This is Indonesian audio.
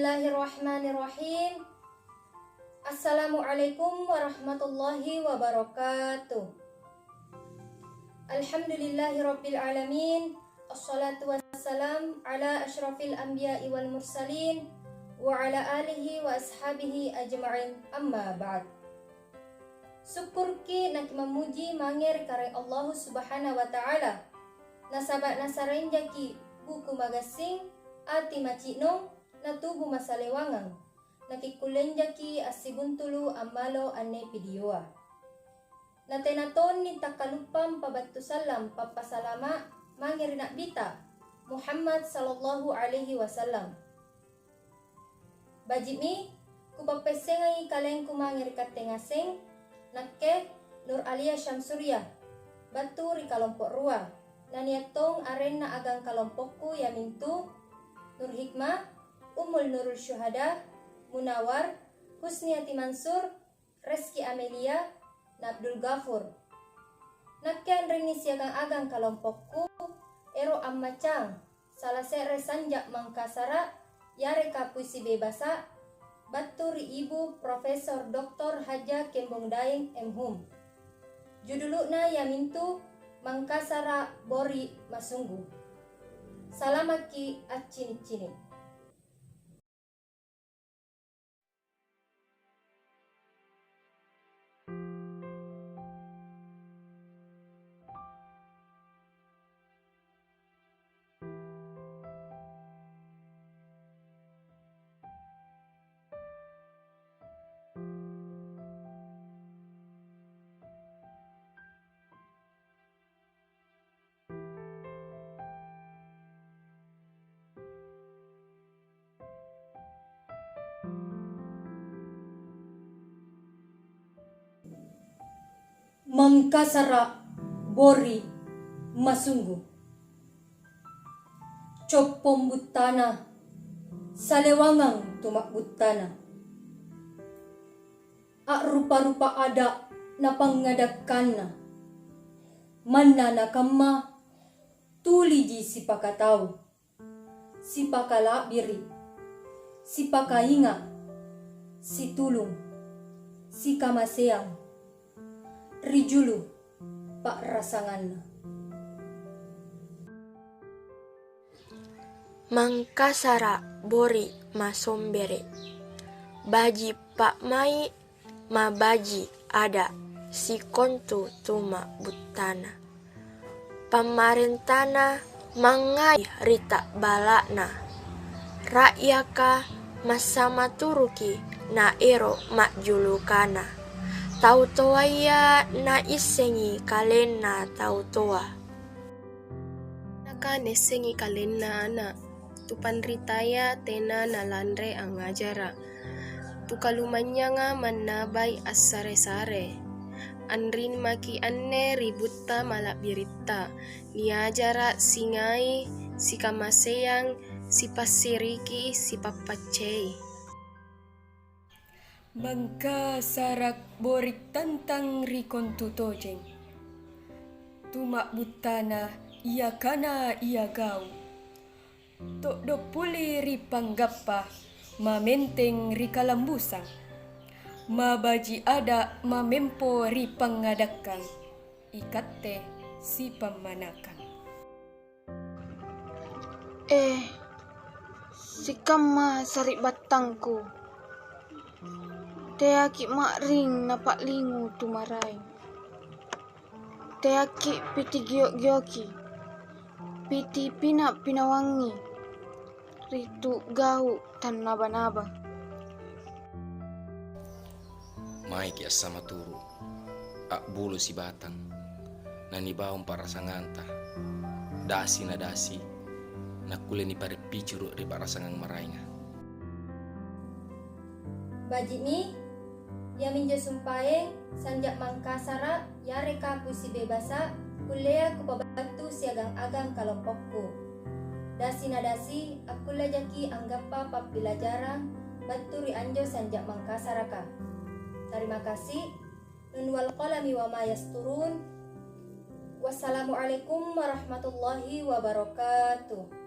Bismillahirrahmanirrahim. Assalamualaikum warahmatullahi wabarakatuh. Alhamdulillahirabbil alamin. Assalatu wassalam ala asyrafil anbiya'i wal mursalin wa ala alihi wa ashabihi ajma'in. Amma ba'd. Syukur ki nak memuji mangir kare Allah Subhanahu wa taala. Nasabat nasarenjaki buku magasing ati macino na tubu masalewangang nakikulenjaki asibuntulu amalo ane videoa natenaton ni takalupam pabattu salam papasalama mangirinak bita Muhammad sallallahu alaihi wasallam. Bajimi kupapesengai kaleng kumangir katengaseng nakke Nur Alia Syamsuryah batu ri kalompok rua naniatong arena agang kalompokku yamintu Nur Hikmah, Ummul Nurul Syuhada, Munawar, Husniati Mansur, Reski Amelia, Abdul Ghafur. Nakyan rini siagang agang kalompokku, Ero Ammacang, salah sere sanjak Mangkasara, Yareka Puisi Bebasa, Baturi Ibu Profesor Dr. Haja Kembong Daeng M.Hum. Judulukna yamintu Mangkasara Bori Masunggu. Salamaki acini-cini. Mangkasara Bori Masunggu. Copom butana salewangang tumak butana. Ak rupa-rupa ada na pangadakanna. Manna na kama tuliji sipakatau. Sipakalabiri. Sipakainga. Situlung. Sikamaseang. Rijulu Pak Rasangan. Mangkasara Bori Masombere. Baji Pak Mai ma baji ada si kontu tuma butana. Pamarentana mangai rita balakna. Rakyaka masama turuki na ero mak julukana. Tau toa ya na isengi kalena tau toa. Naka nesengi kalena ana. Tupan ritaya tena na landre ang ngajara. Tukalumanya nga manabay asare-sare. Anrin maki anne ributta malabirita. Niajara singai, si kamaseyang, si pasiriki, si papacey. Mangkasarak borik tantang rikon tutojeng. Tumak butana iya kana iya gau. Tok do puli ripanggappa mamenteng rikalambusang. Mabaji ada mamempo ripangadakan. Ikatte si pamanakan. Sikama sari batangku. Teaki mak ring napak lingu tumaray. Teaki piti giok-gioki. Piti pinak pinawangi. Ritu gau tan naba-naba. Maiki asama turu. Ak bulu si batang. Nani baum para sanganta. Dasi na dasi. Nakule ni pare picuru ri para sangang marainga. Bajimi yaminja sumpaeng sanjak Mangkasara yareka puisi bebasa kuliah kupabatu siagang agang kalompokku. Dasi na dasi akulah jaki anggapa papilajarang baturi anjo sanjak Mangkasara ka. Terima kasih. Nun wal qalami wa ma yasturun. Wassalamualaikum warahmatullahi wabarakatuh.